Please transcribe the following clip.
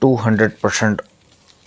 200%